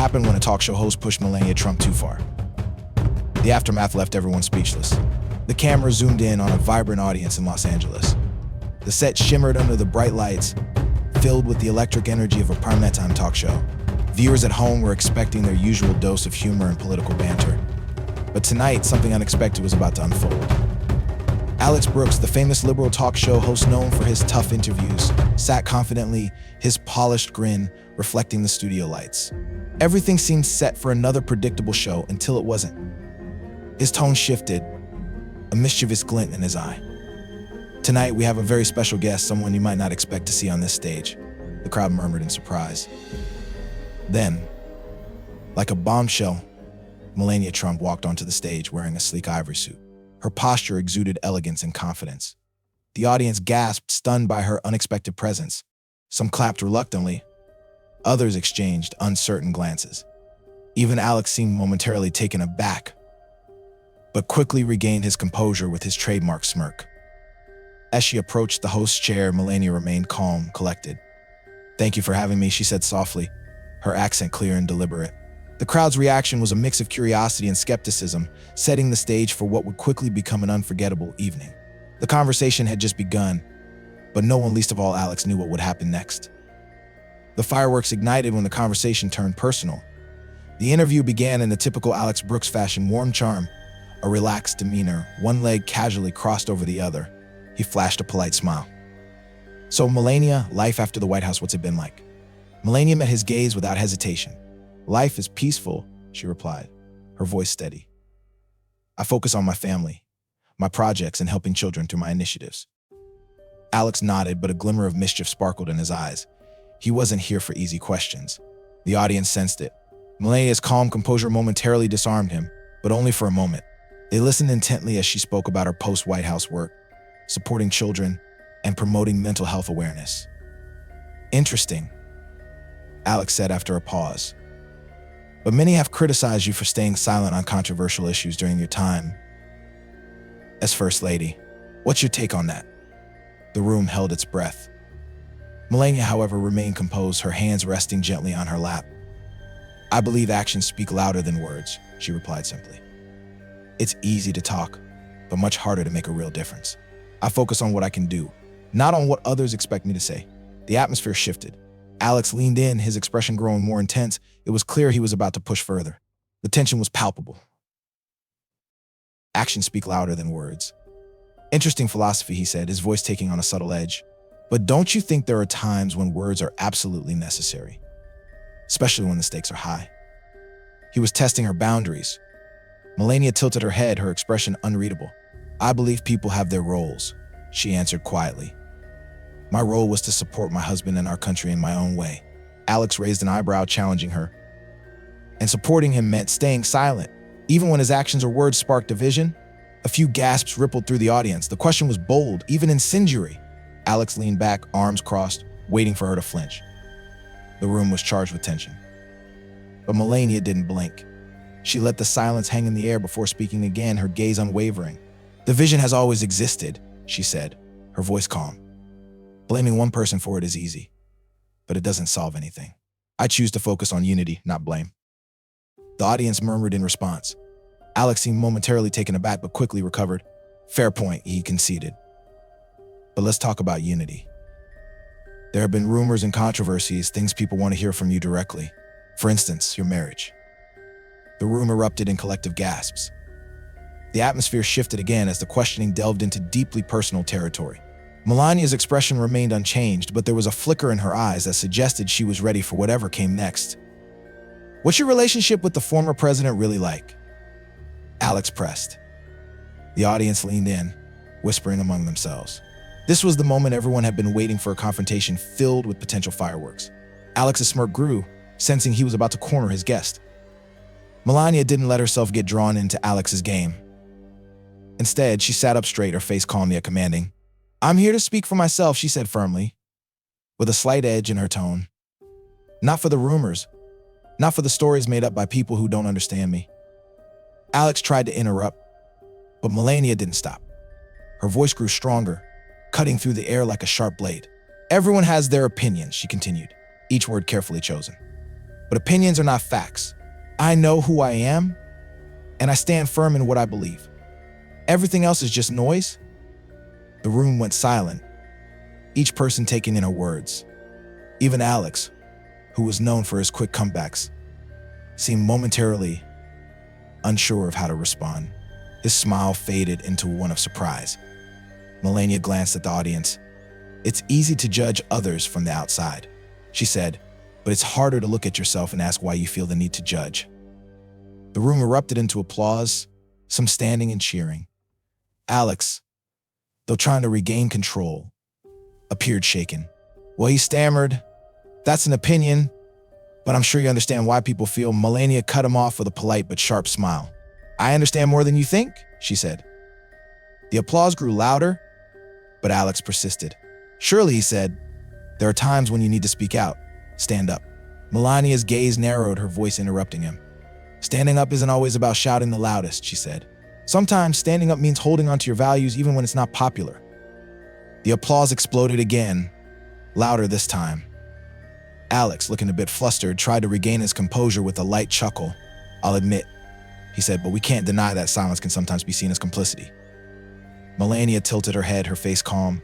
happened when a talk show host pushed Melania Trump too far. The aftermath left everyone speechless. The camera zoomed in on a vibrant audience in Los Angeles. The set shimmered under the bright lights, filled with the electric energy of a primetime talk show. Viewers at home were expecting their usual dose of humor and political banter. But tonight, something unexpected was about to unfold. Alex Brooks, the famous liberal talk show host known for his tough interviews, sat confidently, his polished grin reflecting the studio lights. Everything seemed set for another predictable show until it wasn't. His tone shifted, a mischievous glint in his eye. Tonight, we have a very special guest, someone you might not expect to see on this stage, the crowd murmured in surprise. Then, like a bombshell, Melania Trump walked onto the stage wearing a sleek ivory suit. Her posture exuded elegance and confidence. The audience gasped, stunned by her unexpected presence. Some clapped reluctantly. Others exchanged uncertain glances. Even Alex seemed momentarily taken aback, but quickly regained his composure with his trademark smirk. As she approached the host's chair, Melania remained calm, collected. "Thank you for having me," she said softly, her accent clear and deliberate. The crowd's reaction was a mix of curiosity and skepticism, setting the stage for what would quickly become an unforgettable evening. The conversation had just begun, but no one, least of all Alex, knew what would happen next. The fireworks ignited when the conversation turned personal. The interview began in the typical Alex Brooks fashion: warm charm, a relaxed demeanor, one leg casually crossed over the other. He flashed a polite smile. "So Melania, life after the White House, what's it been like?" Melania met his gaze without hesitation. "Life is peaceful," she replied, her voice steady. "I focus on my family, my projects, and helping children through my initiatives." Alex nodded, but a glimmer of mischief sparkled in his eyes. He wasn't here for easy questions. The audience sensed it. Melania's calm composure momentarily disarmed him, but only for a moment. They listened intently as she spoke about her post-White House work, supporting children, and promoting mental health awareness. "Interesting," Alex said after a pause. "But many have criticized you for staying silent on controversial issues during your time as First Lady. What's your take on that?" The room held its breath. Melania, however, remained composed, her hands resting gently on her lap. "I believe actions speak louder than words," she replied simply. "It's easy to talk, but much harder to make a real difference. I focus on what I can do, not on what others expect me to say." The atmosphere shifted. Alex leaned in, his expression growing more intense. It was clear he was about to push further. The tension was palpable. "Actions speak louder than words. Interesting philosophy," he said, his voice taking on a subtle edge. "But don't you think there are times when words are absolutely necessary, especially when the stakes are high?" He was testing her boundaries. Melania tilted her head, her expression unreadable. "I believe people have their roles," she answered quietly. "My role was to support my husband and our country in my own way." Alex raised an eyebrow, challenging her. "And supporting him meant staying silent, even when his actions or words sparked division?" A few gasps rippled through the audience. The question was bold, even incendiary. Alex leaned back, arms crossed, waiting for her to flinch. The room was charged with tension. But Melania didn't blink. She let the silence hang in the air before speaking again, her gaze unwavering. "The vision has always existed," she said, her voice calm. "Blaming one person for it is easy, but it doesn't solve anything. I choose to focus on unity, not blame." The audience murmured in response. Alex seemed momentarily taken aback, but quickly recovered. "Fair point," he conceded. "But let's talk about unity. There have been rumors and controversies, things people want to hear from you directly. For instance, your marriage." The room erupted in collective gasps. The atmosphere shifted again as the questioning delved into deeply personal territory. Melania's expression remained unchanged, but there was a flicker in her eyes that suggested she was ready for whatever came next. "What's your relationship with the former president really like?" Alex pressed. The audience leaned in, whispering among themselves. This was the moment everyone had been waiting for, a confrontation filled with potential fireworks. Alex's smirk grew, sensing he was about to corner his guest. Melania didn't let herself get drawn into Alex's game. Instead, she sat up straight, her face calm yet commanding. "I'm here to speak for myself," she said firmly, with a slight edge in her tone. "Not for the rumors, not for the stories made up by people who don't understand me." Alex tried to interrupt, but Melania didn't stop. Her voice grew stronger, cutting through the air like a sharp blade. "Everyone has their opinion," she continued, each word carefully chosen. But opinions are not facts. I know who I am, and I stand firm in what I believe. Everything else is just noise." The room went silent, each person taking in her words. Even Alex, who was known for his quick comebacks, seemed momentarily unsure of how to respond. His smile faded into one of surprise. Melania glanced at the audience. "It's easy to judge others from the outside," she said, "but it's harder to look at yourself and ask why you feel the need to judge." The room erupted into applause, some standing and cheering. Alex, though trying to regain control, appeared shaken. Well, he stammered, "That's an opinion, but I'm sure you understand why people feel." Melania cut him off with a polite but sharp smile. "I understand more than you think," she said. The applause grew louder, but Alex persisted. "Surely," he said, "there are times when you need to speak out. Stand up." Melania's gaze narrowed, her voice interrupting him. "Standing up isn't always about shouting the loudest," she said. "Sometimes standing up means holding onto your values even when it's not popular." The applause exploded again, louder this time. Alex, looking a bit flustered, tried to regain his composure with a light chuckle. "I'll admit," he said, "but we can't deny that silence can sometimes be seen as complicity." Melania tilted her head, her face calm,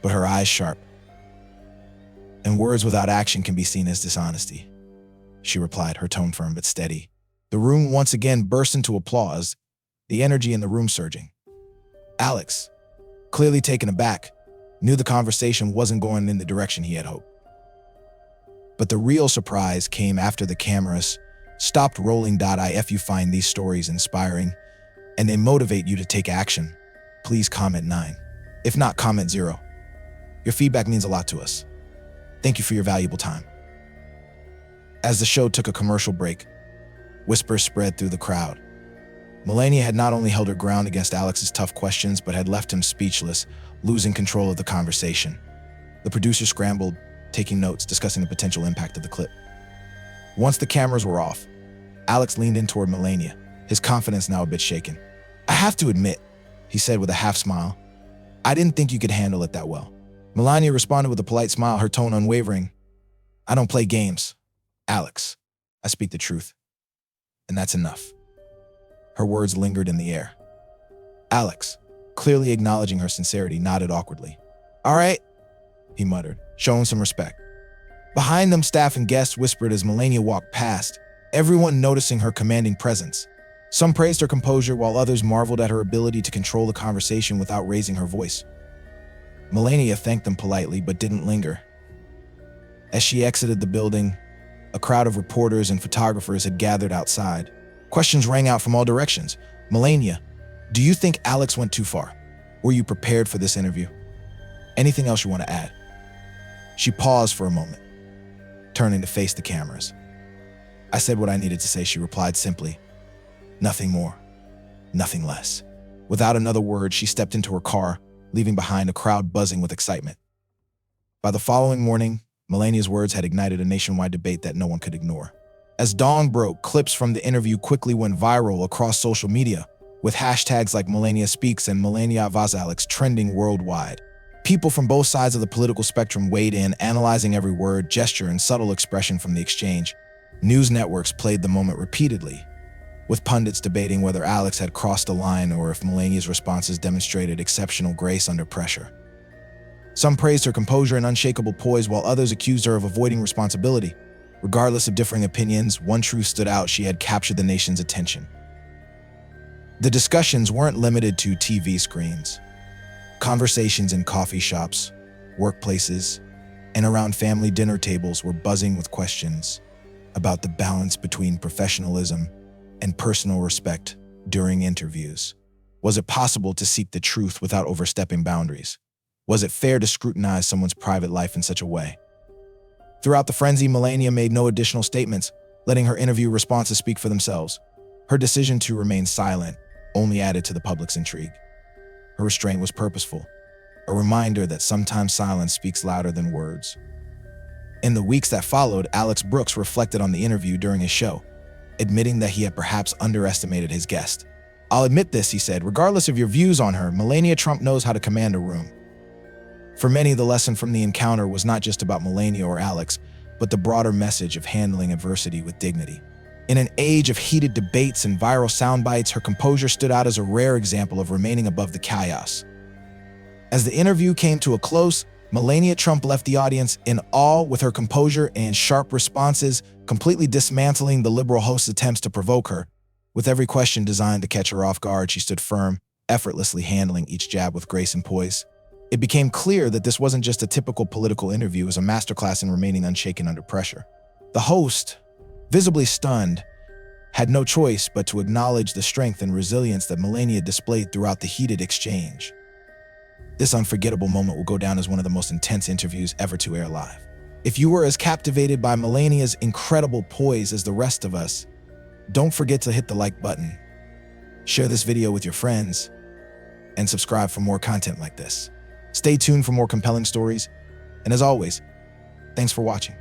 but her eyes sharp. "And words without action can be seen as dishonesty," she replied, her tone firm but steady. The room once again burst into applause, the energy in the room surging. Alex, clearly taken aback, knew the conversation wasn't going in the direction he had hoped. But the real surprise came after the cameras stopped rolling. If you find these stories inspiring and they motivate you to take action, please comment 9. If not, comment 0. Your feedback means a lot to us. Thank you for your valuable time. As the show took a commercial break, whispers spread through the crowd. Melania had not only held her ground against Alex's tough questions, but had left him speechless, losing control of the conversation. The producer scrambled, taking notes, discussing the potential impact of the clip. Once the cameras were off, Alex leaned in toward Melania, his confidence now a bit shaken. "I have to admit," he said with a half smile, "I didn't think you could handle it that well." Melania responded with a polite smile, her tone unwavering. "I don't play games, Alex. I speak the truth. And that's enough." Her words lingered in the air. Alex, clearly acknowledging her sincerity, nodded awkwardly. "All right," he muttered, showing some respect. Behind them, staff and guests whispered as Melania walked past, everyone noticing her commanding presence. Some praised her composure, while others marveled at her ability to control the conversation without raising her voice. Melania thanked them politely, but didn't linger. As she exited the building, a crowd of reporters and photographers had gathered outside. Questions rang out from all directions. "Melania, do you think Alex went too far? Were you prepared for this interview? Anything else you want to add?" She paused for a moment, turning to face the cameras. "I said what I needed to say," she replied simply. "Nothing more, nothing less." Without another word, she stepped into her car, leaving behind a crowd buzzing with excitement. By the following morning, Melania's words had ignited a nationwide debate that no one could ignore. As dawn broke, clips from the interview quickly went viral across social media, with hashtags like Melania Speaks and Melania vs. Alex trending worldwide. People from both sides of the political spectrum weighed in, analyzing every word, gesture, and subtle expression from the exchange. News networks played the moment repeatedly, with pundits debating whether Alex had crossed a line or if Melania's responses demonstrated exceptional grace under pressure. Some praised her composure and unshakable poise, while others accused her of avoiding responsibility. Regardless of differing opinions, one truth stood out: she had captured the nation's attention. The discussions weren't limited to TV screens. Conversations in coffee shops, workplaces, and around family dinner tables were buzzing with questions about the balance between professionalism and personal respect during interviews. Was it possible to seek the truth without overstepping boundaries? Was it fair to scrutinize someone's private life in such a way? Throughout the frenzy, Melania made no additional statements, letting her interview responses speak for themselves. Her decision to remain silent only added to the public's intrigue. Her restraint was purposeful, a reminder that sometimes silence speaks louder than words. In the weeks that followed, Alex Brooks reflected on the interview during his show, admitting that he had perhaps underestimated his guest. "I'll admit this," he said, "regardless of your views on her, Melania Trump knows how to command a room." For many, the lesson from the encounter was not just about Melania or Alex, but the broader message of handling adversity with dignity. In an age of heated debates and viral soundbites, her composure stood out as a rare example of remaining above the chaos. As the interview came to a close, Melania Trump left the audience in awe with her composure and sharp responses, completely dismantling the liberal host's attempts to provoke her. With every question designed to catch her off guard, she stood firm, effortlessly handling each jab with grace and poise. It became clear that this wasn't just a typical political interview, it was a masterclass in remaining unshaken under pressure. The host, visibly stunned, had no choice but to acknowledge the strength and resilience that Melania displayed throughout the heated exchange. This unforgettable moment will go down as one of the most intense interviews ever to air live. If you were as captivated by Melania's incredible poise as the rest of us, don't forget to hit the like button, share this video with your friends, and subscribe for more content like this. Stay tuned for more compelling stories, and as always, thanks for watching.